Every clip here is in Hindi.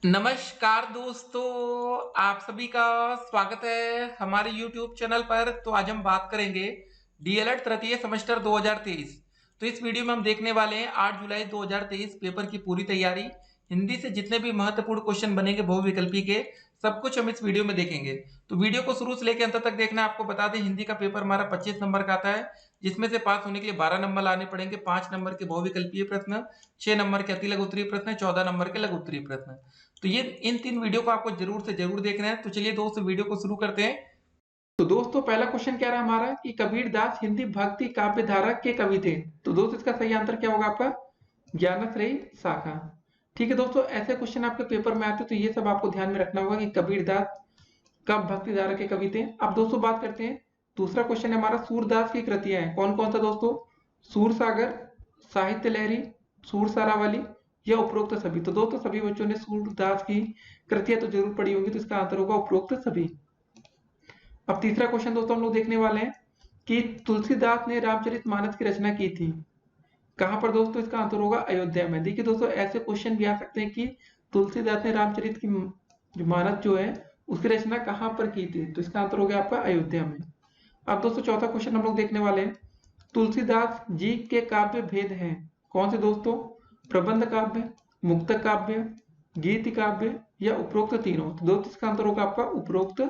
नमस्कार दोस्तों, आप सभी का स्वागत है हमारे YouTube चैनल पर। तो आज हम बात करेंगे डीएलएड तृतीय सेमेस्टर 2023। तो इस वीडियो में हम देखने वाले हैं 8 जुलाई 2023 पेपर की पूरी तैयारी। हिंदी से जितने भी महत्वपूर्ण क्वेश्चन बनेंगे बहुविकल्पी के, सब कुछ हम इस वीडियो में देखेंगे। तो वीडियो को शुरू से लेकर अंत तक देखना। आपको बता दें, हिंदी का पेपर हमारा 25 नंबर का आता है, जिसमें से पास होने के लिए 12 नंबर लाने पड़ेंगे। 5 नंबर के बहुविकल्पीय प्रश्न, 6 नंबर के अति लघु उत्तरीय प्रश्न, 14 नंबर के लघु उत्तरीय प्रश्न। तो ये इन 3 वीडियो को आपको जरूर से जरूर देखना है। तो चलिए दोस्तों, वीडियो को शुरू करते हैं। तो दोस्तों, पहला क्वेश्चन क्या रहा हमारा कि कबीर दास हिंदी भक्ति काव्य धारा के कवि थे। तो दोस्तों, इसका सही आंसर क्या होगा आपका? ज्ञानश्रेयी शाखा। ठीक है दोस्तों, ऐसे क्वेश्चन आपके पेपर में आते हैं, तो ये सब आपको ध्यान में रखना होगा कि कबीर दास कब भक्ति धारा के कवि थे। अब दोस्तों बात करते हैं, दूसरा क्वेश्चन है हमारा, सूरदास की कृतियां हैं कौन कौन सा दोस्तों? सूरसागर, साहित्य लहरी, सूरसारावली या उपरोक्त सभी। तो दोस्तों सभी बच्चों ने सूरदास की कृतियां तो जरूर पढ़ी होंगी, तो इसका आंसर होगा उपरोक्त सभी। अब तीसरा क्वेश्चन दोस्तों हम लोग देखने वाले हैं कि तुलसीदास ने रामचरितमानस की रचना की थी कहां पर दोस्तों? इसका आंसर होगा अयोध्या में। देखिए दोस्तों, ऐसे क्वेश्चन भी आ सकते हैं कि तुलसीदास ने रामचरित की जो मानस जो है उसकी रचना कहां पर की थी। तो इसका आंसर हो गया आपका अयोध्या में। अब दोस्तों चौथा क्वेश्चन हम लोग देखने वाले हैं, तुलसीदास जी के काव्य भेद हैं कौन से दोस्तों? प्रबंध काव्य, मुक्तक काव्य, गीत काव्य या उपरोक्त तीनों। तो दोस्तों इसका आंसर होगा आपका उपरोक्त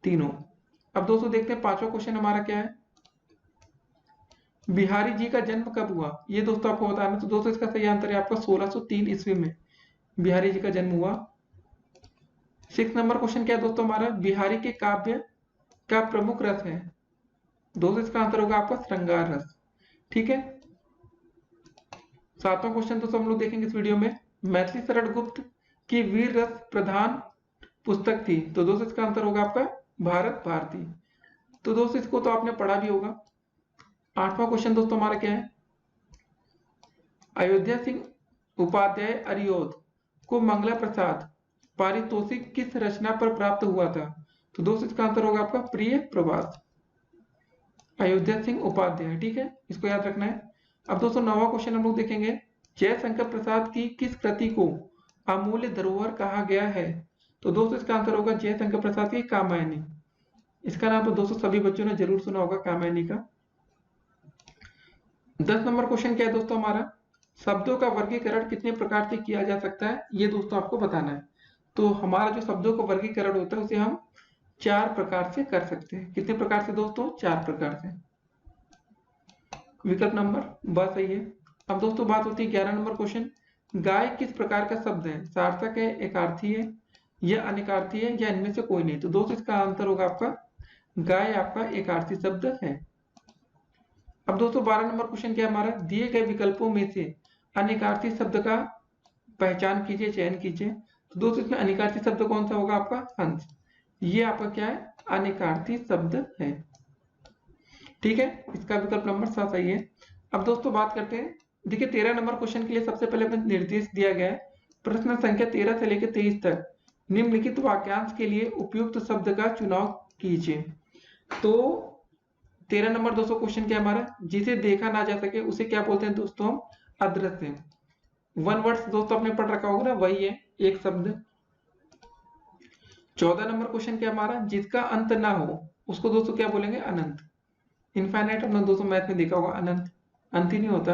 तीनों। अब दोस्तों देखते हैं पांचवा क्वेश्चन हमारा क्या है, बिहारी जी का जन्म कब हुआ? ये दोस्तों आपको बताना। तो दोस्तों इसका सही आंसर है आपका 1603 ईस्वी में बिहारी जी का जन्म हुआ। 6 नंबर क्वेश्चन क्या है दोस्तों हमारा, बिहारी के काव्य का प्रमुख रस है। दोस्तों इसका आंसर होगा आपका श्रृंगार रस। ठीक है। 7वां क्वेश्चन दोस्तों हम लोग देखेंगे इस वीडियो में, मैथिली शरण गुप्त की वीर रस प्रधान पुस्तक थी। तो दोस्तों इसका आंसर होगा आपका भारत भारती। तो दोस्तों इसको तो आपने पढ़ा भी होगा। 8वां क्वेश्चन दोस्तों हमारा क्या है, अयोध्या सिंह उपाध्याय अरियोध को मंगला प्रसाद पारितोषिक किस रचना पर प्राप्त हुआ था? तो दोस्तों इसका आंसर होगा आपका प्रिय प्रवास, अयोध्या सिंह उपाध्याय। ठीक है, इसको याद रखना है। अब दोस्तों 9वां क्वेश्चन हम लोग देखेंगे, जयशंकर प्रसाद की किस कृति को अमूल्य धरोहर कहा गया है? तो दोस्तों इसका आंसर होगा जयशंकर प्रसाद की कामायनी। इसका नाम तो दोस्तों सभी बच्चों ने जरूर सुना होगा, कामायनी का। 10 नंबर क्वेश्चन क्या है दोस्तों हमारा, शब्दों का वर्गीकरण कितने प्रकार से किया जा सकता है? ये दोस्तों आपको बताना है। तो हमारा जो शब्दों का वर्गीकरण होता है उसे हम 4 प्रकार से कर सकते हैं। कितने प्रकार से दोस्तों? 4 प्रकार से। विकल्प नंबर ब सही है। अब दोस्तों बात होती है 11 नंबर क्वेश्चन, गाय किस प्रकार का शब्द है? सार्थक है, एकार्थी है या अनेकार्थी है या इनमें से कोई नहीं। तो दोस्तों इसका आंसर होगा आपका गाय आपका एकार्थी शब्द है। अब दोस्तों 12 नंबर क्वेश्चन क्या है हमारा, दिए गए विकल्पों में से अनेकार्थी शब्द का पहचान कीजिए, चयन कीजिए। तो दोस्तों इसमें अनेकार्थी शब्द कौन सा होगा? आपका हंस। ये आपका क्या है? अनेकार्थी शब्द है। ठीक है, इसका विकल्प नंबर 7 सही है। अब दोस्तों बात करते हैं, देखिए 13 नंबर क्वेश्चन के लिए सबसे पहले निर्देश दिया गया है, प्रश्न संख्या 13 से लेकर 23 तक निम्नलिखित वाक्यांश के लिए उपयुक्त शब्द का चुनाव कीजिए। तो 13 नंबर दोस्तों क्वेश्चन क्या हमारा, जिसे देखा ना जा सके उसे क्या बोलते हैं दोस्तों? हम अदृश्य। वन वर्ड्स दोस्तों आपने पढ़ रखा होगा ना, वही है एक शब्द। 14 नंबर क्वेश्चन क्या हमारा, जिसका अंत ना हो उसको दोस्तों क्या बोलेंगे? अनंत। इनफाइनाइट हमने दोस्तों मैथ में देखा होगा, अनंत अंत ही नहीं होता।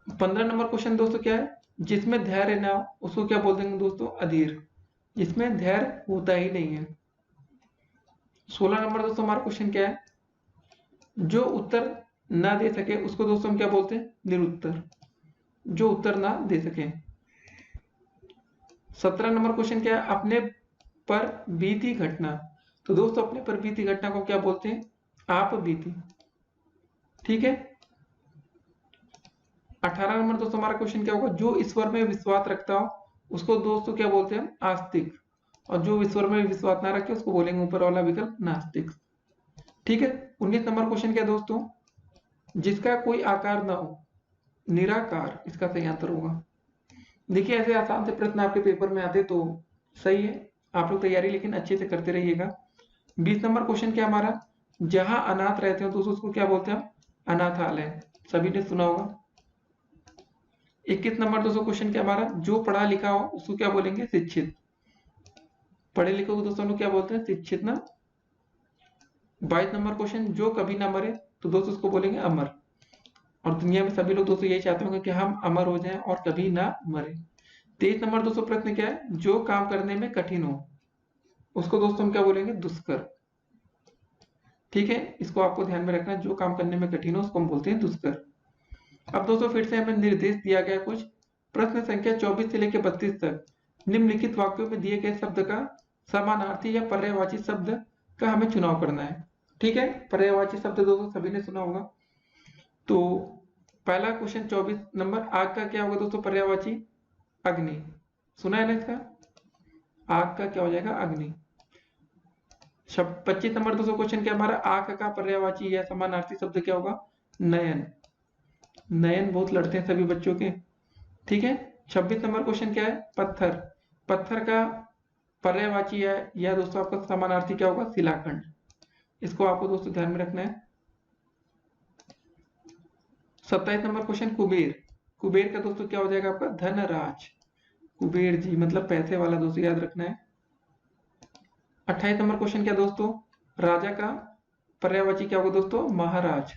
15 नंबर क्वेश्चन दोस्तों क्या है, जिसमें धैर्य ना हो उसको क्या बोल देंगे दोस्तों? अधीर। इसमें धैर्य होता ही नहीं है। 16 नंबर दोस्तों हमारा क्वेश्चन क्या है, जो उत्तर ना दे सके उसको दोस्तों हम क्या बोलते हैं? निरुत्तर, जो उत्तर ना दे सके। 17 नंबर क्वेश्चन क्या है, अपने पर बीती घटना। तो दोस्तों अपने पर बीती घटना को क्या बोलते हैं? आप बीती। ठीक है। 18 नंबर दोस्तों हमारा क्वेश्चन क्या होगा, जो ईश्वर में विश्वास रखता हो उसको दोस्तों क्या बोलते हैं? आस्तिक। और जो ईश्वर में विश्वास ना रखे उसको बोलेंगे ऊपर वाला विकल्प नास्तिक। ठीक है। 19 नंबर क्वेश्चन क्या दोस्तों, जिसका कोई आकार ना हो, निराकार इसका सही आंसर होगा। देखिए ऐसे आसान से प्रश्न आपके पेपर में आते तो सही है, आप लोग तैयारी लेकिन अच्छे से करते रहिएगा। 20 नंबर क्वेश्चन क्या हमारा, जहां अनाथ रहते हो दोस्तों उसको क्या बोलते हैं? अनाथालय। सभी ने सुना होगा। 21 नंबर दोस्तों क्वेश्चन क्या हमारा, जो पढ़ा लिखा हो उसको क्या बोलेंगे, शिक्षित। पढ़े लिखे को दोस्तों हम लोग क्या बोलते हैं, शिक्षित ना। 22 नंबर क्वेश्चन, जो कभी ना मरे, तो दोस्तों उसको बोलेंगे अमर। और दुनिया में सभी लोग दोस्तों यही चाहते होंगे कि हम अमर हो जाएं और कभी ना मरे। 23 नंबर दोस्तों प्रश्न क्या है, जो काम करने में कठिन हो उसको दोस्तों हम क्या बोलेंगे, दुष्कर। ठीक है, इसको आपको ध्यान में रखना है, जो काम करने में कठिन हो उसको हम बोलते हैं दुष्कर। अब दोस्तों फिर से हमें निर्देश दिया गया कुछ। प्रश्न संख्या 24 से लेकर 32 तक निम्नलिखित वाक्यों में दिए गए शब्द का समानार्थी या पर्यायवाची शब्द का हमें चुनाव करना है। ठीक है, पर्यायवाची शब्द दोस्तों सभी ने सुना होगा। तो पहला क्वेश्चन 24 नंबर, आग का क्या होगा दोस्तों पर्यायवाची, अग्नि। सुना है ना इसका, आग का क्या हो जाएगा, अग्नि। 25 नंबर दोस्तों क्वेश्चन क्या हमारा, आग का पर्यायवाची या समानार्थी शब्द क्या होगा, नयन। नयन बहुत लड़ते हैं सभी बच्चों के। ठीक है, 26 नंबर क्वेश्चन क्या है, पत्थर। पत्थर का पर्यायवाची है या दोस्तों आपका समानार्थी क्या होगा, शिलाखंड। इसको आपको दोस्तों ध्यान में रखना है। 27 नंबर क्वेश्चन, कुबेर। कुबेर का दोस्तों क्या हो जाएगा आपका, धनराज। कुबेर जी मतलब पैसे वाला दोस्तों, याद रखना है। 28 नंबर क्वेश्चन क्या दोस्तों, राजा का पर्यायवाची क्या होगा दोस्तों, महाराज।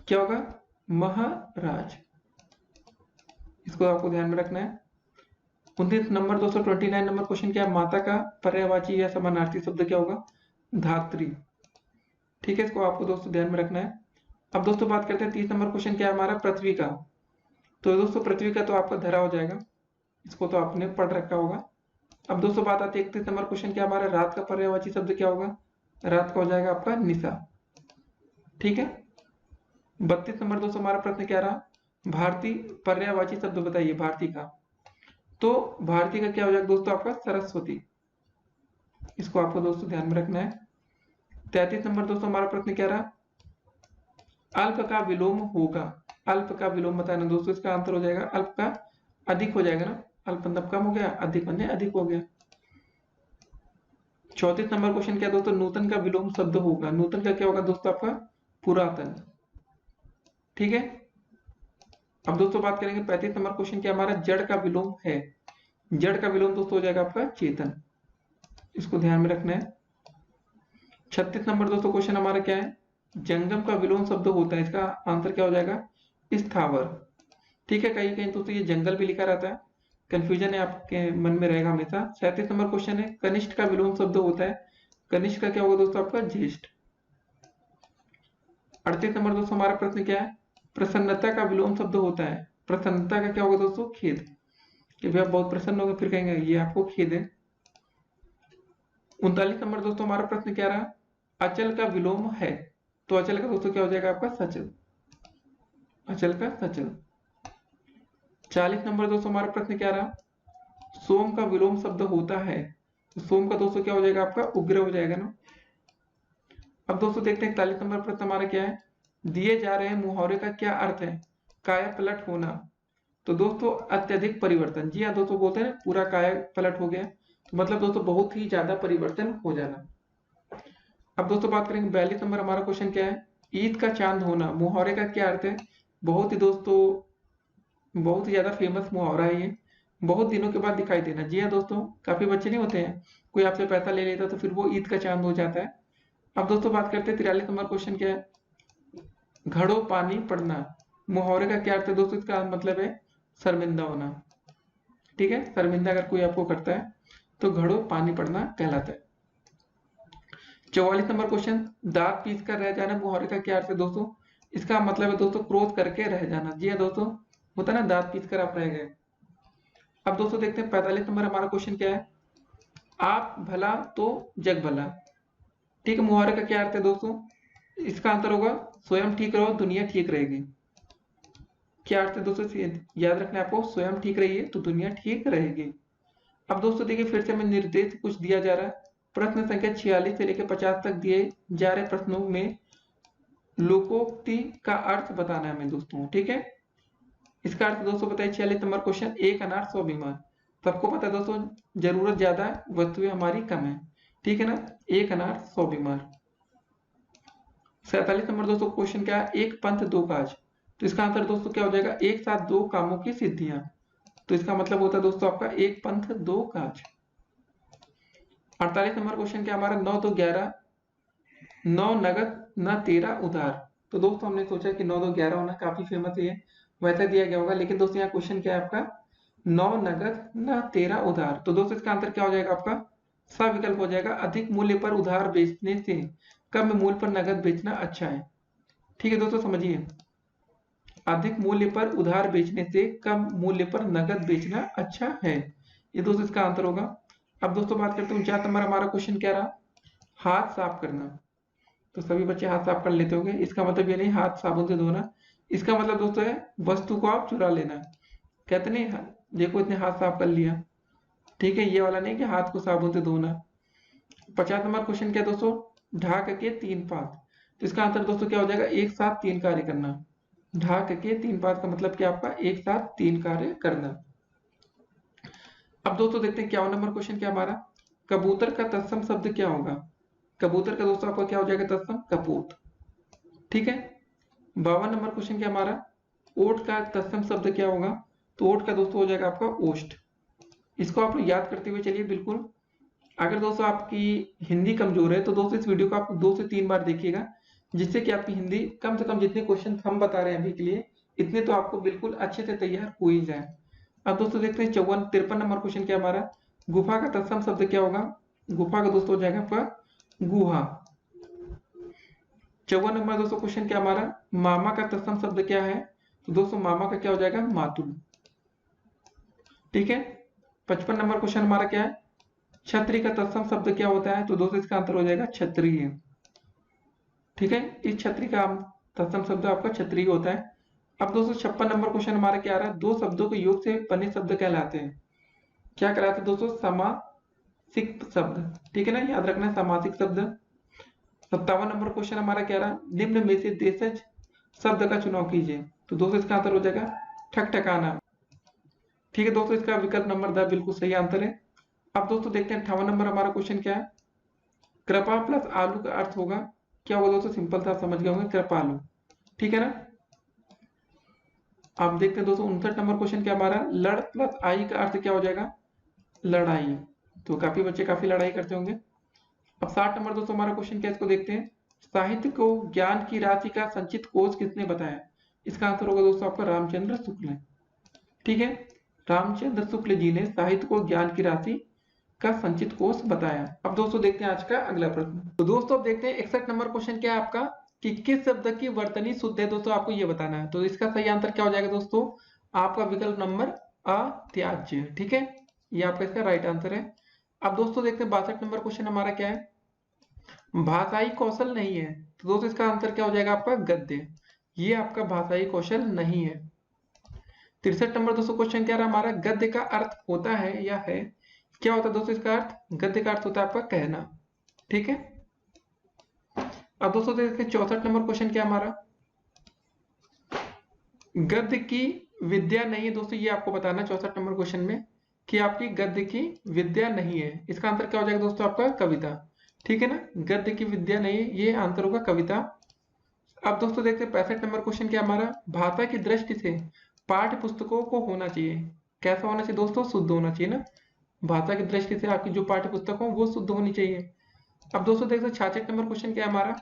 क्या होगा, महाराज। इसको आपको ध्यान में रखना है। 29 नंबर दोस्तों 29 नंबर क्वेश्चन क्या है, माता का पर्यायवाची या समानार्थी शब्द क्या होगा, धात्री। ठीक है, इसको आपको दोस्तों ध्यान में रखना है। अब दोस्तों बात करते हैं 30 नंबर क्वेश्चन क्या है हमारा, पृथ्वी का। तो दोस्तों पृथ्वी का तो आपका धरा हो जाएगा, इसको तो आपने पढ़ रखा होगा। अब दोस्तों बात आती है 31 नंबर क्वेश्चन क्या हमारा, रात का पर्यायवाची शब्द क्या होगा, रात का हो जाएगा आपका निशा। ठीक है, 32 नंबर दोस्तों हमारा प्रश्न क्या रहा, भारतीय पर्यायवाची शब्द बताइए, भारतीय का। तो भारतीय का क्या हो जाएगा दोस्तों आपका, सरस्वती। इसको आपको दोस्तों ध्यान में रखना है। 33 नंबर दोस्तों हमारा प्रश्न क्या रहा, अल्प का विलोम होगा। अल्प का विलोम बताना दोस्तों, इसका आंसर हो जाएगा अल्प का अधिक हो जाएगा ना, अल्प मतलब कम हो गया, अधिक मतलब अधिक हो गया। 34 नंबर क्वेश्चन क्या दोस्तों, नूतन का विलोम शब्द होगा। नूतन का क्या होगा दोस्तों आपका, पुरातन। ठीक है, अब दोस्तों बात करेंगे 35 नंबर क्वेश्चन क्या हमारा, जड़ का विलोम है। जड़ का विलोम दोस्तों हो जाएगा आपका चेतन। इसको ध्यान में रखना है। 36 नंबर दोस्तों क्वेश्चन हमारा क्या है, जंगम का विलोम शब्द होता है। इसका आंसर क्या हो जाएगा, स्थावर। ठीक है, कहीं कहीं दोस्तों ये जंगल भी लिखा रहता है, कंफ्यूजन है आपके मन में रहेगा हमेशा। 37 नंबर क्वेश्चन है, कनिष्ठ का विलोम शब्द होता है। कनिष्ठ का क्या होगा दोस्तों आपका, ज्येष्ठ। 38 नंबर दोस्तों हमारा प्रश्न क्या है, प्रसन्नता का विलोम शब्द होता है। प्रसन्नता का क्या होगा दोस्तों, खेद। कि भाई आप बहुत प्रसन्न हो गए फिर कहेंगे ये आपको खेद है। 39 नंबर दोस्तों हमारा प्रश्न क्या रहा, अचल का विलोम है। तो अचल का दोस्तों क्या हो जाएगा आपका, सचल। अचल का सचल। 40 नंबर दोस्तों हमारा प्रश्न क्या रहा, सोम का विलोम शब्द होता है। तो सोम का दोस्तों क्या हो जाएगा आपका, उग्र हो जाएगा ना। अब दोस्तों देखते हैं 41 नंबर प्रश्न हमारा क्या है, दिए जा रहे मुहावरे का क्या अर्थ है, काया पलट होना। तो दोस्तों अत्यधिक परिवर्तन। जी हाँ दोस्तों, बोलते हैं पूरा काया पलट हो गया, तो मतलब दोस्तों बहुत ही ज्यादा परिवर्तन हो जाना। अब दोस्तों बात करेंगे 42 नंबर हमारा क्वेश्चन क्या है, ईद का चांद होना। मुहावरे का क्या अर्थ है, बहुत ही दोस्तों बहुत ही ज्यादा फेमस मुहावरा है ये, बहुत दिनों के बाद दिखाई देना। जी हाँ दोस्तों, काफी बच्चे नहीं होते हैं, कोई आपसे पैसा ले लेता तो फिर वो ईद का चांद हो जाता है। अब दोस्तों बात करते हैं 43 नंबर क्वेश्चन क्या है, घड़ो पानी पड़ना। मुहावरे का क्या अर्थ है दोस्तों, इसका मतलब है शर्मिंदा होना। ठीक है, शर्मिंदा अगर कोई आपको करता है तो घड़ो पानी पड़ना कहलाता है। 44 नंबर क्वेश्चन, दांत पीस कर रह जाना। मुहावरे का क्या अर्थ है दोस्तों, इसका मतलब है दोस्तों क्रोध करके रह जाना। जी हाँ दोस्तों, होता है ना दांत पीस कर आप रह गए। अब दोस्तों देखते हैं 45 नंबर हमारा क्वेश्चन क्या है, आप भला तो जग भला। ठीक है, मुहावरे का क्या अर्थ है दोस्तों, इसका आंसर होगा स्वयं ठीक रहो दुनिया ठीक रहेगी। क्या अर्थ है दोस्तों, याद रखना है आपको, स्वयं ठीक रहिए तो दुनिया ठीक रहेगी। अब दोस्तों देखिए फिर से हमें निर्देश कुछ दिया जा रहा है। प्रश्न संख्या 46 से लेकर 50 तक दिए जा रहे प्रश्नों में लोकोक्ति का अर्थ बताना है हमें दोस्तों। ठीक है, इसका अर्थ दोस्तों बताइए। 46 नंबर क्वेश्चन, एक अनार 100 बीमार। सबको पता है दोस्तों, जरूरत ज्यादा है वस्तुएं हमारी कम है। ठीक है ना, एक अनार 100 बीमार। 47 नंबर दोस्तों क्वेश्चन क्या है, एक पंथ दो काज। तो इसका आंसर दोस्तों क्या हो जाएगा, एक साथ दो कामों की सिद्धियां। तो इसका मतलब होता है दोस्तों आपका एक पंथ दो काज। 48 नंबर क्वेश्चन क्या हमारा, 9 2 11, 9 नगद न 13 उधार। तो दोस्तों हमने सोचा कि 9 2 11 होना काफी फेमस है, वैसा दिया गया होगा, लेकिन दोस्तों यहाँ क्वेश्चन क्या है आपका, 9 नगद न 13 उधार। तो दोस्तों इसका आंसर क्या हो जाएगा आपका, सा विकल्प हो जाएगा, अधिक मूल्य पर उधार बेचने से कम मूल्य पर नगद बेचना अच्छा है। ठीक है दोस्तों, समझिए, अधिक मूल्य पर उधार बेचने से कम मूल्य पर नगद बेचना अच्छा है, ये दोस्तों इसका आंसर होगा। अब दोस्तों बात करते हैं 49 नंबर हमारा क्वेश्चन क्या रहा, हाथ साफ करना। तो सभी बच्चे हाथ साफ कर लेते होंगे, इसका मतलब ये नहीं हाथ साबुन से धोना, इसका मतलब दोस्तों है वस्तु को आप चुरा लेना। कहते नहीं देखो इतने हाथ साफ कर लिया, ठीक है, ये वाला नहीं कि हाथ को साबुन से धोना। 50 नंबर क्वेश्चन क्या दोस्तों, ढाक के 3 पात। तो इसका आंसर दोस्तों क्या हो जाएगा, एक साथ 3 कार्य करना। ढाक के 3 पात का मतलब क्या आपका, एक साथ 3 कार्य करना। अब दोस्तों देखते हैं 51 नंबर क्वेश्चन क्या हमारा, कबूतर का तत्सम शब्द क्या होगा। कबूतर का दोस्तों आपका क्या हो जाएगा तत्सम, कपूत। ठीक है। 52 नंबर क्वेश्चन क्या हमारा, ओट का तत्सम शब्द क्या होगा। तो ओट का दोस्तों हो जाएगा आपका ओष्ठ। इसको आप याद करते हुए चलिए बिल्कुल। अगर दोस्तों आपकी हिंदी कमजोर है तो दोस्तों इस वीडियो को आप 2 से 3 बार देखिएगा, जिससे कि आपकी हिंदी कम से कम जितने क्वेश्चन हम बता रहे हैं अभी के लिए, इतने तो आपको बिल्कुल अच्छे से तैयार हो ही जाए। अब दोस्तों देखते हैं 53 नंबर क्वेश्चन क्या हमारा, गुफा का तत्सम शब्द क्या होगा। गुफा का दोस्तों हो जाएगा आपका गुहा। 54 नंबर दोस्तों क्वेश्चन क्या हमारा, मामा का तत्सम शब्द क्या है। तो दोस्तों मामा का क्या हो जाएगा, मातुल। ठीक है। 55 नंबर क्वेश्चन हमारा क्या है, छतरी का तत्सम शब्द क्या होता है। तो दोस्तों इसका आंसर हो जाएगा क्षत्रिय। ठीक है, इस छतरी का तत्सम शब्द आपका क्षत्रिय होता है। अब दोस्तों 56 नंबर क्वेश्चन हमारा क्या आ रहा है, दो शब्दों के योग से बने शब्द कहलाते हैं। क्या कहलाते हैं दोस्तों, समासिक शब्द। ठीक है ना, याद रखना है समासिक शब्द। 57 नंबर क्वेश्चन हमारा क्या रहा, निम्न में से देशज शब्द का चुनाव कीजिए। तो दोस्तों इसका आंसर हो जाएगा ठकठकाना। ठीक है दोस्तों, इसका विकल्प नंबर 10 बिल्कुल सही आंसर है। अब दोस्तों देखते हैं 58 नंबर हमारा क्वेश्चन क्या है, कृपा प्लस आलू का अर्थ होगा क्या होगा दोस्तों, सिंपल था, समझ गए होंगे, कृपालु। ठीक है ना। आप देखते हैं दोस्तों 59 नंबर क्वेश्चन क्या हमारा, लड़ प्लस आई का अर्थ क्या हो जाएगा, लड़ाई। तो काफी बच्चे काफी लड़ाई करते होंगे। अब 60 नंबर दोस्तों हमारा क्वेश्चन क्या, इसको देखते हैं, साहित्य को ज्ञान की राशि का संचित कोश किसने बताया। इसका आंसर होगा दोस्तों आपका रामचंद्र शुक्ल। ठीक है, रामचंद्र शुक्ल जी ने साहित्य को ज्ञान की राशि का संचित कोश बताया। अब दोस्तों देखते हैं आज का अगला प्रश्न। तो दोस्तों अब देखते हैं 61 नंबर क्वेश्चन क्या है आपका, कि किस शब्द की वर्तनी शुद्ध है। दोस्तों आपको ये बताना है। तो इसका सही आंसर क्या हो जाएगा दोस्तों, आपका विकल्प नंबर अत्याज्य। ठीक है, ये आपका इसका राइट आंसर है। अब दोस्तों देखते हैं 62 नंबर क्वेश्चन हमारा क्या है, भाषाई कौशल नहीं है। तो दोस्तों इसका आंसर क्या हो जाएगा आपका गद्य। ये आपका भाषाई कौशल नहीं है। 63 नंबर दोस्तों क्वेश्चन क्या रहा हमारा, गद्य का अर्थ होता है या है। क्या होता है दोस्तों इसका अर्थ, गद्य का अर्थ होता है आपका कहना। ठीक है। अब दोस्तों देखते हैं 64 नंबर क्वेश्चन क्या हमारा, गद्य की विद्या नहीं है। दोस्तों ये आपको बताना 64 नंबर क्वेश्चन में कि आपकी गद्य की विद्या नहीं है। इसका आंसर क्या हो जाएगा दोस्तों आपका कविता। ठीक है ना, गद्य की विद्या नहीं है, ये आंसर होगा कविता। अब दोस्तों देखते हैं 65 नंबर क्वेश्चन क्या हमारा, भाषा की दृष्टि से पाठ्य पुस्तकों को होना चाहिए। कैसा होना चाहिए दोस्तों, शुद्ध होना चाहिए ना। भाषा की दृष्टि से आपकी जो पाठ्य पुस्तक हो वो शुद्ध होनी चाहिए। अब दोस्तों देखते हैं 66 नंबर क्वेश्चन क्या है हमारा,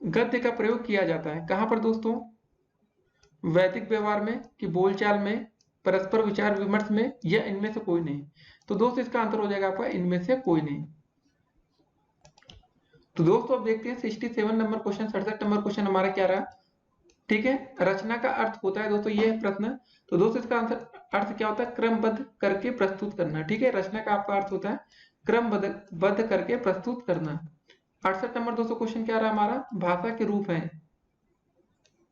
गद्य का प्रयोग किया जाता है कहां पर दोस्तों, वैदिक व्यवहार में, कि बोलचाल में, परस्पर विचार विमर्श में, या इनमें से कोई नहीं। तो दोस्तों इसका आंसर हो जाएगा आपका इनमें से कोई नहीं। तो दोस्तों अब देखते हैं 67 नंबर क्वेश्चन, 67 नंबर क्वेश्चन हमारा क्या रहा। ठीक है, रचना का अर्थ होता है दोस्तों ये प्रश्न। तो दोस्तों इसका आंसर अर्थ क्या होता है, क्रमबद्ध करके प्रस्तुत करना। ठीक है, रचना का आपका अर्थ होता है क्रमबद्ध करके प्रस्तुत करना। 68 नंबर दोस्तों क्वेश्चन क्या रहा हमारा, भाषा के रूप है,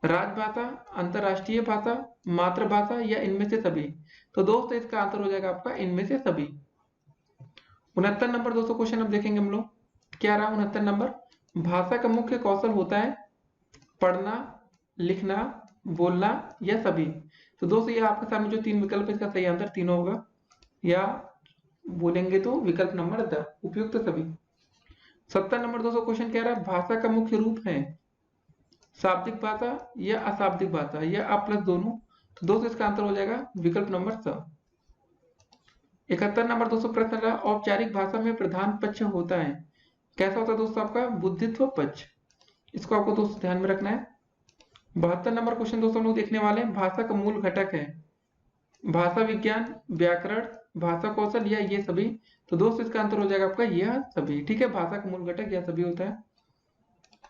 राजभाषा, अंतरराष्ट्रीय भाषा, मातृभाषा, या इनमें से सभी। तो दोस्तों इसका आंसर हो जाएगा आपका इनमें से सभी। 69 नंबर दोस्तों क्वेश्चन अब देखेंगे हम लोग, क्या रहा 69 नंबर, भाषा का मुख्य कौशल होता है पढ़ना, लिखना, बोलना, या सभी। तो दोस्तों ये आपके सामने जो 3 विकल्प है, इसका सही आंसर तीनों होगा, या बोलेंगे तो विकल्प नंबर 10 उपयुक्त सभी। 70 नंबर दोस्तों क्वेश्चन कह रहा है, भाषा का मुख्य रूप है शाब्दिक भाषा या अशाब्दिक भाषा या अ प्लस दोनों। तो दोस्तों इसका आंसर हो जाएगा विकल्प नंबर स। 71 नंबर दोस्तों प्रश्न रहा, औपचारिक भाषा में प्रधान पक्ष होता है, कैसा होता है दोस्तों आपका बुद्धित्व पक्ष। इसको आपको दोस्तों ध्यान में रखना है। 72 नंबर क्वेश्चन दोस्तों हम लोग देखने वाले हैं, भाषा का मूल घटक है भाषा विज्ञान, व्याकरण, भाषा कौशल या ये सभी। तो दोस्तों इसका आंसर हो जाएगा आपका यह सभी। ठीक है, भाषा का मूल घटक यह सभी होता है।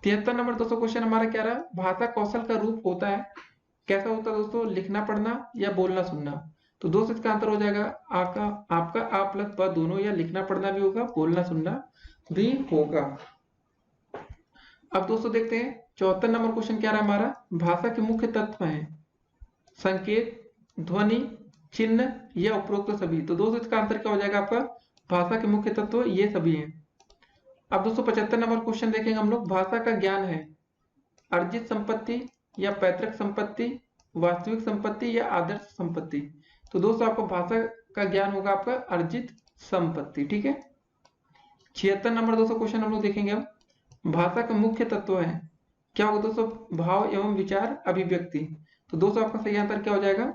73 नंबर दोस्तों क्वेश्चन हमारा क्या रहा, भाषा कौशल का रूप होता है, कैसा होता है दोस्तों, लिखना पढ़ना या बोलना सुनना। तो दोस्तों इसका आंसर हो जाएगा आपका आ प्लस ब दोनों, या लिखना पढ़ना भी होगा, बोलना सुनना भी होगा। अब दोस्तों देखते हैं 74 नंबर क्वेश्चन क्या रहा हमारा, भाषा के मुख्य तत्व हैं संकेत, ध्वनि, चिन्ह या उपरोक्त सभी। तो दोस्तों इसका आंसर क्या हो जाएगा आपका, भाषा के मुख्य तत्व ये सभी हैं। अब दोस्तों 75 नंबर क्वेश्चन देखेंगे हम लोग, भाषा का ज्ञान है अर्जित संपत्ति या पैतृक संपत्ति, वास्तविक संपत्ति या आदर्श संपत्ति। तो दोस्तों आपको भाषा का ज्ञान होगा आपका अर्जित संपत्ति। ठीक है। 76 नंबर दोस्तों क्वेश्चन हम लोग देखेंगे अब, भाषा का मुख्य तत्व है, क्या होगा दोस्तों, भाव एवं विचार, अभिव्यक्ति। तो दोस्तों आपका सही आंसर क्या हो जाएगा,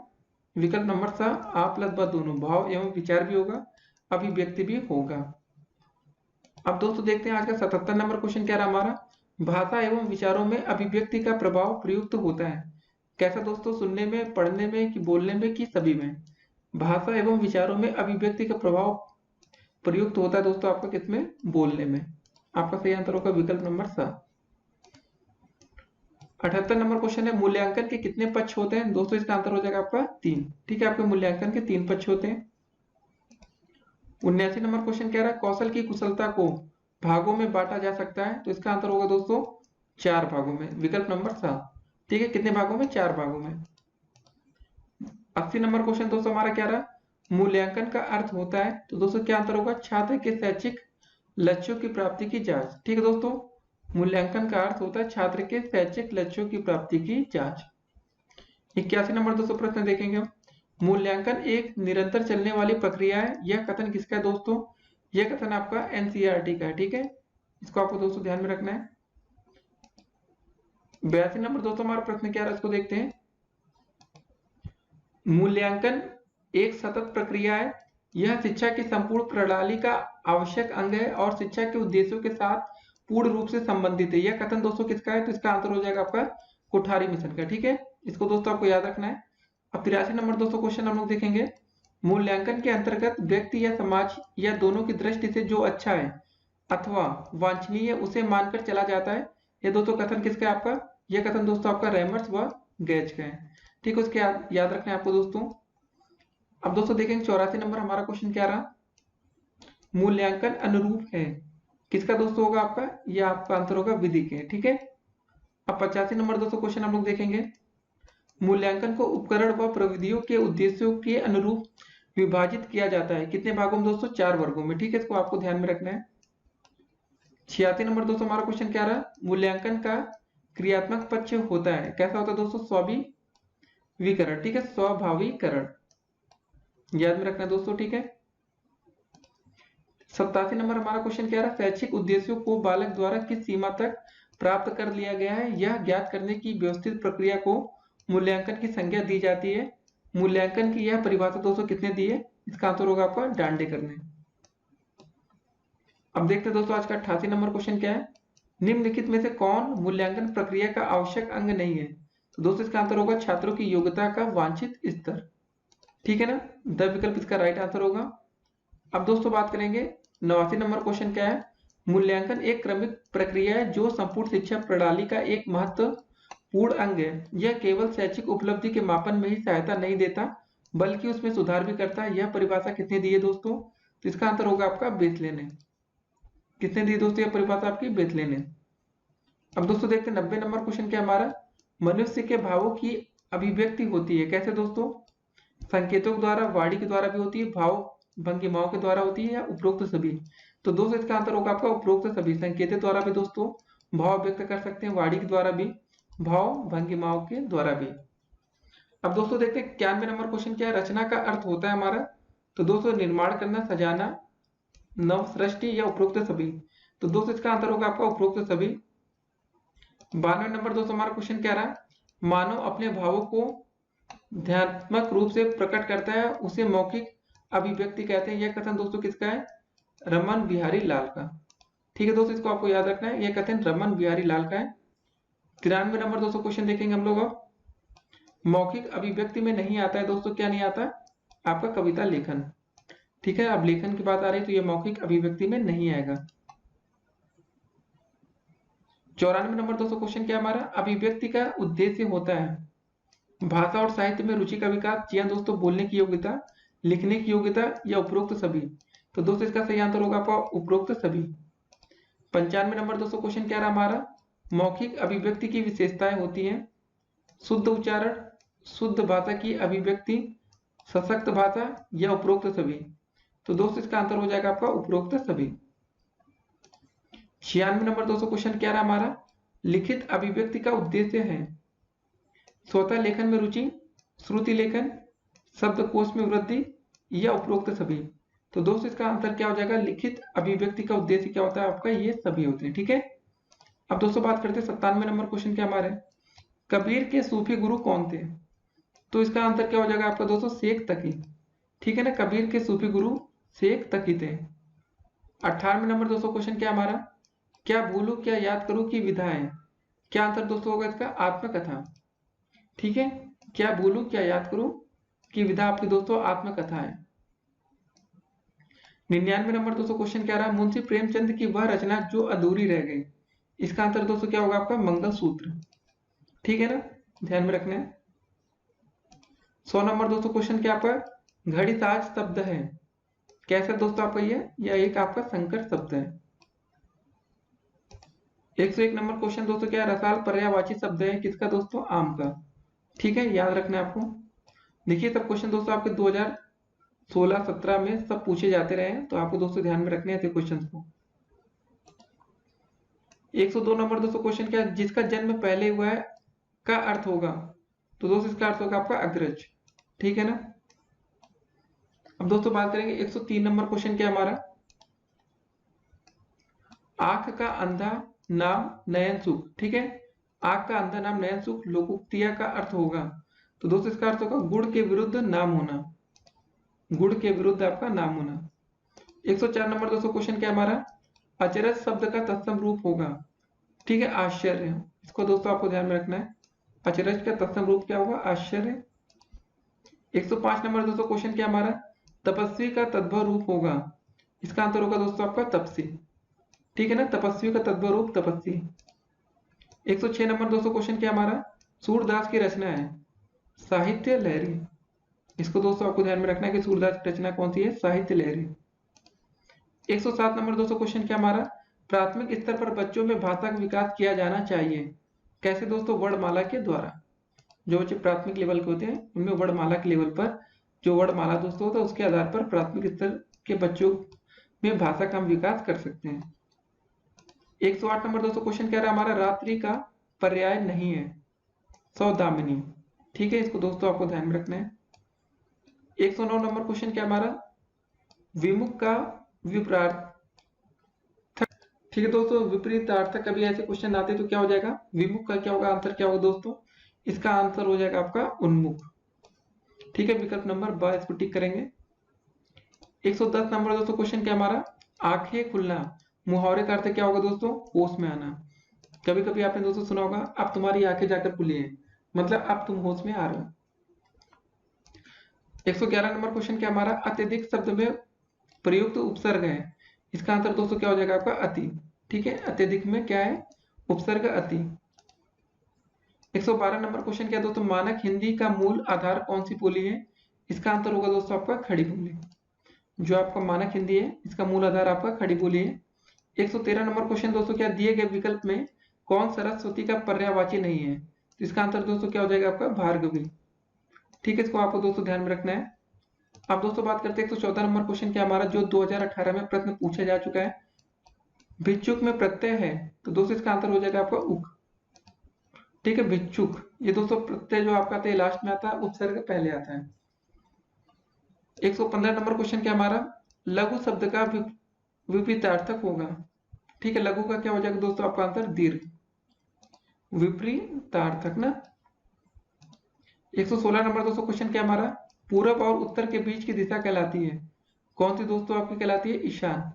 विकल्प नंबर सा आ प्लस ब दोनों, भाव एवं विचार भी होगा, अभिव्यक्ति भी होगा। अब दोस्तों देखते हैं आज का 77 नंबर क्वेश्चन क्या रहा हमारा, भाषा एवं विचारों में अभिव्यक्ति का प्रभाव प्रयुक्त होता है, कैसा दोस्तों, सुनने में, पढ़ने में कि बोलने में कि सभी में। भाषा एवं विचारों में अभिव्यक्ति का प्रभाव प्रयुक्त होता है दोस्तों आपका किसमें, बोलने में। आपका सही आंसर होगा विकल्प नंबर सा। 78 नंबर क्वेश्चन है, मूल्यांकन के कितने पक्ष होते हैं। दोस्तों इसका आंसर हो जाएगा आपका 3। ठीक है, आपके मूल्यांकन के 3 पक्ष होते हैं। 79 नंबर क्वेश्चन कह रहा है, कौशल की कुशलता को भागों में बांटा जा सकता है। तो इसका आंसर होगा दोस्तों 4 भागों में, विकल्प नंबर 7। ठीक है, कितने भागों में, 4 भागों में। 80 नंबर क्वेश्चन दोस्तों हमारा क्या रहा, मूल्यांकन का अर्थ होता है। तो दोस्तों क्या आंसर होगा, छात्र के शैक्षिक लक्ष्यों की प्राप्ति की जांच। ठीक है दोस्तों, मूल्यांकन का अर्थ होता है छात्र के शैक्षिक लक्ष्यों की प्राप्ति की जांच। 81 नंबर दोस्तों प्रश्न देखेंगे हम, मूल्यांकन एक निरंतर चलने वाली प्रक्रिया है, यह कथन किसका है दोस्तों, यह कथन आपका एनसीईआरटी का है। ठीक है, इसको आपको दोस्तों ध्यान में रखना है। 82 नंबर दोस्तों हमारा प्रश्न क्या है, इसको देखते हैं। मूल्यांकन एक सतत प्रक्रिया है, यह शिक्षा की संपूर्ण प्रणाली का आवश्यक अंग है और शिक्षा के उद्देश्यों के साथ पूर्ण रूप से संबंधित है। यह कथन दोस्तों किसका है, तो इसका आंसर हो जाएगा आपका कोठारी मिशन का। ठीक है, इसको दोस्तों आपको याद रखना है। अब 83 नंबर दोस्तों क्वेश्चन हम लोग देखेंगे, मूल्यांकन के अंतर्गत व्यक्ति या समाज या दोनों की दृष्टि से जो अच्छा है अथवा वांछनीय उसे मानकर चला जाता है। यह दोस्तों कथन किसका है आपका, यह कथन दोस्तों आपका रैमर्स व गेज का है। ठीक है, उसके याद रखना है आपको दोस्तों। अब दोस्तों देखेंगे 84 नंबर हमारा क्वेश्चन क्या रहा, मूल्यांकन अनुरूप है, किसका दोस्तों होगा आपका, यह आपका आंसर होगा विधि के। ठीक है। अब 85 नंबर दोस्तों क्वेश्चन हम लोग देखेंगे, मूल्यांकन को उपकरण व प्रविधियों के उद्देश्यों के अनुरूप विभाजित किया जाता है, कितने भागों में दोस्तों, 4 वर्गों में। ठीक है, इसको आपको ध्यान में रखना है। 86 नंबर दोस्तों हमारा क्वेश्चन क्या रहा, मूल्यांकन का क्रियात्मक पक्ष होता है, कैसा होता है दोस्तों, स्वाभाविकरण। ठीक है, स्वाभाविकरण याद में रखना है दोस्तों। ठीक है। 87 नंबर हमारा क्वेश्चन क्या रहा, शैक्षिक उद्देश्यों को बालक द्वारा किस सीमा तक प्राप्त कर लिया गया है, यह ज्ञात करने की व्यवस्थित प्रक्रिया को मूल्यांकन की संज्ञा दी जाती है। मूल्यांकन की यह परिभाषा दोस्तों कितने दी है, इसका आंसर होगा आपका डांडेकर ने। अब देखते हैं दोस्तों आज का 88 नंबर क्वेश्चन क्या है, निम्नलिखित में से कौन मूल्यांकन प्रक्रिया का आवश्यक अंग नहीं है। तो दोस्तों इसका आंसर होगा छात्रों की योग्यता का वांछित स्तर। ठीक है ना, द विकल्प इसका राइट आंसर होगा। अब दोस्तों बात करेंगे 89 नंबर क्वेश्चन क्या है, मूल्यांकन एक क्रमिक प्रक्रिया है जो संपूर्ण शिक्षा प्रणाली का एक महत्वपूर्ण अंग है। यह केवल शैक्षिक उपलब्धि के मापन में ही सहायता नहीं देता बल्कि उसमें सुधार भी करता है। यह परिभाषा कितने दी है दोस्तों, तो इसका आंसर होगा आपका बेथले ने। कितने दी दोस्तों यह परिभाषा आपकी, बेथले ने। अब दोस्तों देखते हैं 90 नंबर क्वेश्चन क्या हमारा, मनुष्य के भावों की अभिव्यक्ति होती है, कैसे दोस्तों, संकेतों के द्वारा, वाणी के द्वारा भी होती है, भाव भंगिमाओं के द्वारा होती है या उपरोक्त सभी। तो दोस्तों इसका आंसर होगा आपका उपरोक्त सभी। संकेतों द्वारा भी दोस्तों भाव व्यक्त कर सकते हैं, वाणी के द्वारा भी, भाव भंगिमाओं के द्वारा भी। अब दोस्तों देखते हैं 91 नंबर क्वेश्चन क्या है, रचना का अर्थ होता है हमारा, तो दोस्तों निर्माण करना, सजाना, नव सृष्टि या उपरोक्त सभी। तो दोस्तों इसका आंसर होगा आपका उपरोक्त सभी। 92 नंबर दोस्तों हमारा क्वेश्चन क्या रहा, मानव अपने भावों को ध्यानात्मक रूप से प्रकट करता है उसे मौखिक अभिव्यक्ति कहते हैं। यह कथन दोस्तों किसका है, रमन बिहारी लाल का। ठीक है दोस्तों, इसको आपको याद रखना है, यह कथन रमन बिहारी लाल का है। 93 नंबर दोस्तों क्वेश्चन देखेंगे हम लोग। अब मौखिक अभिव्यक्ति में नहीं आता है दोस्तों, क्या नहीं आता, आपका कविता लेखन। ठीक है, अब लेखन की बात आ रही है तो यह मौखिक अभिव्यक्ति में नहीं आएगा। 94 नंबर दोस्तों क्वेश्चन क्या हमारा, अभिव्यक्ति का उद्देश्य होता है भाषा और साहित्य में रुचि का विकास, जी हाँ दोस्तों, बोलने की योग्यता, लिखने की योग्यता या उपरोक्त सभी। तो दोस्तों इसका सही आंसर होगा आपका उपरोक्त सभी। 95 नंबर दोस्तों क्वेश्चन क्या रहा हमारा, मौखिक अभिव्यक्ति की विशेषताएं होती हैं शुद्ध उच्चारण, शुद्ध भाषा की अभिव्यक्ति, सशक्त भाषा या उपरोक्त सभी। तो दोस्तों इसका आंसर हो जाएगा आपका उपरोक्त सभी। 96 नंबर दोस्तों क्वेश्चन क्या रहा हमारा, लिखित अभिव्यक्ति का उद्देश्य है स्वतः लेखन में रुचि, श्रुति लेखन, शब्दकोश में वृद्धि या उपरोक्त सभी। तो दोस्तों इसका आंसर क्या हो जाएगा, लिखित अभिव्यक्ति का उद्देश्य क्या होता है आपका, ये सभी होते हैं। ठीक है, अब दोस्तों बात करते हैं 97 नंबर क्वेश्चन क्या हमारे, कबीर के सूफी गुरु कौन थे। तो इसका आंसर क्या हो जाएगा आपका दोस्तों, शेख तकी। ठीक है ना, कबीर के सूफी गुरु शेख तकी थे। 98 नंबर दोस्तों क्वेश्चन क्या हमारा, क्या भूलू क्या याद करूं की विधा है। क्या आंसर दोस्तों होगा इसका, आत्मकथा। ठीक है, क्या भूलू क्या याद करूं की विधा आपकी दोस्तों आत्मकथा है। 99 नंबर दोस्तों क्वेश्चन क्या रहा, मुंशी प्रेमचंद की वह रचना जो अधूरी रह गई। इसका आंसर दोस्तों क्या होगा आपका, मंगलसूत्र। ठीक है ना, ध्यान में रखना है। 100 नंबर दोस्तों क्वेश्चन क्या आपका, घड़ी साज शब्द है कैसा दोस्तों आपका, यह एक आपका संकर शब्द है। 101 नंबर क्वेश्चन दोस्तों क्या है, रसाल पर्यायवाची शब्द है किसका दोस्तों, आम का। ठीक है, याद रखना है आपको। देखिए सब क्वेश्चन दोस्तों आपके 2016-17 में सब पूछे जाते रहे हैं, तो आपको दोस्तों ध्यान में रखने हैं क्वेश्चन को। 102 नंबर दोस्तों क्वेश्चन क्या है, जिसका जन्म पहले हुआ है का अर्थ होगा। तो दोस्तों इसका अर्थ होगा आपका अग्रज। ठीक है ना, अब दोस्तों बात करेंगे 103 नंबर क्वेश्चन क्या हमारा, आंख का अंधा नाम नयन सुख। ठीक है, आंख का अंधा नाम नयन सुख लोकोक्तिया का अर्थ होगा। तो दोस्तों इसका अर्थ होगा गुड़ के विरुद्ध नाम होना, गुड़ के विरुद्ध आपका नाम होना। 104 नंबर दोस्तों क्वेश्चन क्या हमारा, अचरज शब्द का तत्सम रूप होगा। ठीक है, आश्चर्य। इसको दोस्तों आपको ध्यान में रखना है, अचरज का तत्सम रूप क्या होगा, आश्चर्य। 105 नंबर दोस्तों क्वेश्चन क्या हमारा, तपस्वी का तद्भव रूप होगा। इसका आंसर होगा दोस्तों आपका तपसी। ठीक है ना, तपस्वी का तद्भव रूप तपस्वी। 106 नंबर दोस्तों क्वेश्चन क्या हमारा, सूरदास की रचना है साहित्य लहरी। इसको दोस्तों आपको ध्यान में रखना है कि सूरदास की रचना कौन सी है, साहित्य लहरी। 107 नंबर दोस्तों क्वेश्चन क्या हमारा, प्राथमिक स्तर पर बच्चों में भाषा का विकास किया जाना चाहिए कैसे दोस्तों, वर्णमाला के द्वारा। जो बच्चे प्राथमिक लेवल के होते हैं उनमें वर्णमाला के लेवल पर जो वर्णमाला दोस्तों होता है उसके आधार पर प्राथमिक स्तर के बच्चों में भाषा का हम विकास कर सकते हैं। 108 नंबर दोस्तों क्वेश्चन क्या रहा हमारा, रात्रि का पर्याय नहीं है सौदामिनी। ठीक है, इसको दोस्तों आपको ध्यान में रखना है। 109 नंबर क्वेश्चन क्या हमारा, विमुख का विपरीत। ठीक है दोस्तों, विपरीतार्थक कभी ऐसे क्वेश्चन आते तो क्या हो जाएगा, विमुख का क्या होगा, आंसर क्या होगा दोस्तों, इसका आंसर हो जाएगा आपका उन्मुख। ठीक है, विकल्प नंबर ब, इसको टिक करेंगे। 110 नंबर दोस्तों क्वेश्चन क्या हमारा, आंखें खुलना। मुहावरे का अर्थ क्या होगा दोस्तों, होश में आना। कभी कभी आपने दोस्तों सुना होगा, अब तुम्हारी आंखें जाकर खुली हैं, मतलब अब तुम होश में आ रहे हो। 111 नंबर क्वेश्चन क्या हमारा, अत्यधिक शब्द में प्रयुक्त उपसर्ग है। इसका आंसर दोस्तों क्या हो जाएगा आपका अति। ठीक है, अत्यधिक में क्या है, उपसर्ग अति। 112 नंबर क्वेश्चन क्या दोस्तों, मानक हिंदी का मूल आधार कौन सी बोली है। इसका आंसर होगा दोस्तों आपका खड़ी बोली। जो आपका मानक हिंदी है इसका मूल आधार आपका खड़ी बोली है। 113 नंबर क्वेश्चन दोस्तों क्या, दिए गए विकल्प में कौन सरस्वती का पर्यायवाची नहीं है। तो इसका आंसर दोस्तों क्या हो जाएगा आपका भार्गवी। ठीक है, इसको आपको दोस्तों ध्यान में रखना है। अब दोस्तों बात करते हैं 114 नंबर क्वेश्चन क्या हमारा, जो 2018 में प्रश्न पूछा जा चुका है, भिक्षुक में प्रत्यय है। तो दोस्तों इसका आंसर हो जाएगा आपका उक। ठीक है, भिक्षुक ये दोस्तों प्रत्यय जो आपका आता है लास्ट में आता है, उपसर्ग पहले आता है। 115 नंबर क्वेश्चन क्या हमारा, लघु शब्द का विपरीतार्थक होगा। ठीक है, लघु का क्या हो जाएगा दोस्तों आपका आंसर दीर्घ। विपरीतार्थक ना। 116 नंबर दोस्तों क्वेश्चन क्या हमारा, पूरब और उत्तर के बीच की दिशा कहलाती है, कौन सी दोस्तों आपकी कहलाती है, ईशान।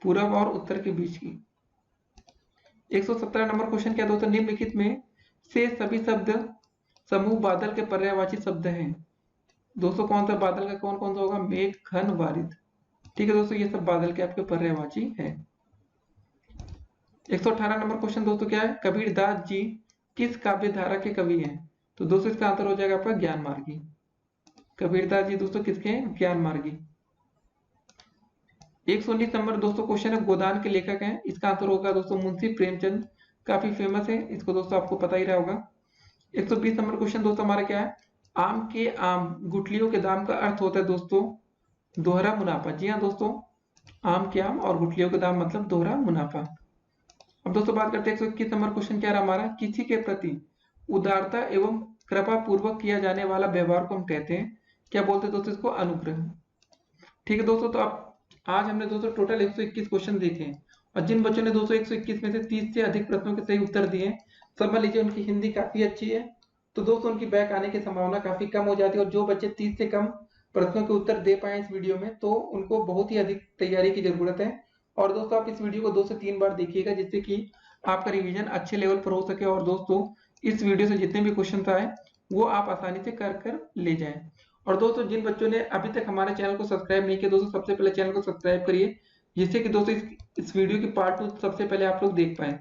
पूरब और उत्तर के बीच की। 117 नंबर क्वेश्चन क्या दोस्तों, निम्नलिखित में से सभी शब्द समूह बादल के पर्यायवाची शब्द हैं। दोस्तों कौन सा बादल का कौन कौन सा होगा, मेघ, घन, वारिद। ठीक है दोस्तों, ये सब बादल के आपके पर्यायवाची है। 118 नंबर क्वेश्चन दोस्तों क्या है, कबीर दास जी किस काव्य धारा के कवि हैं। तो दोस्तों इसका आंसर हो जाएगा आपका ज्ञान मार्गी। कबीर दास जी दोस्तों किसके हैं, ज्ञान मार्गी। 119 नंबर दोस्तों क्वेश्चन है, गोदान के लेखक हैं, इसका आंसर होगा दोस्तों मुंशी प्रेमचंद, काफी फेमस है, इसको दोस्तों आपको पता ही रहा होगा। 120 नंबर क्वेश्चन दोस्तों हमारा क्या है, आम के आम गुठलियों के दाम का अर्थ होता है दोस्तों दोहरा मुनाफा। जी हाँ दोस्तों, आम के आम और गुठलियों के दाम मतलब दोहरा मुनाफा। अब दोस्तों बात करते हैं 121 नंबर क्वेश्चन क्या रहा हमारा, किसी के प्रति उदारता एवं कृपा पूर्वक किया जाने वाला व्यवहार को हम कहते हैं, क्या बोलते हैं दोस्तों, इसको अनुग्रह। ठीक है दोस्तों, तो अब आज हमने दोस्तों टोटल 121 क्वेश्चन देखे हैं, और जिन बच्चों ने दोस्तों 121 में से 30 से अधिक प्रश्नों के सही उत्तर दिए, समझ लीजिए उनकी हिंदी काफी अच्छी है, तो दोस्तों उनकी बैक आने की संभावना काफी कम हो जाती है। और जो बच्चे 30 से कम प्रश्नों के उत्तर दे पाए इस वीडियो में, तो उनको बहुत ही अधिक तैयारी की जरूरत है। और दोस्तों आप इस वीडियो को 2 से 3 बार देखिएगा, जिससे कि आपका रिवीजन अच्छे लेवल पर हो सके, और दोस्तों इस वीडियो से जितने भी क्वेश्चन आए वो आप आसानी से कर ले जाएं। और दोस्तों जिन बच्चों ने अभी तक हमारे चैनल को सब्सक्राइब नहीं किया, दोस्तों सबसे पहले चैनल को सब्सक्राइब करिए, जिससे कि दोस्तों इस वीडियो की पार्ट 2 सबसे पहले आप लोग देख पाए।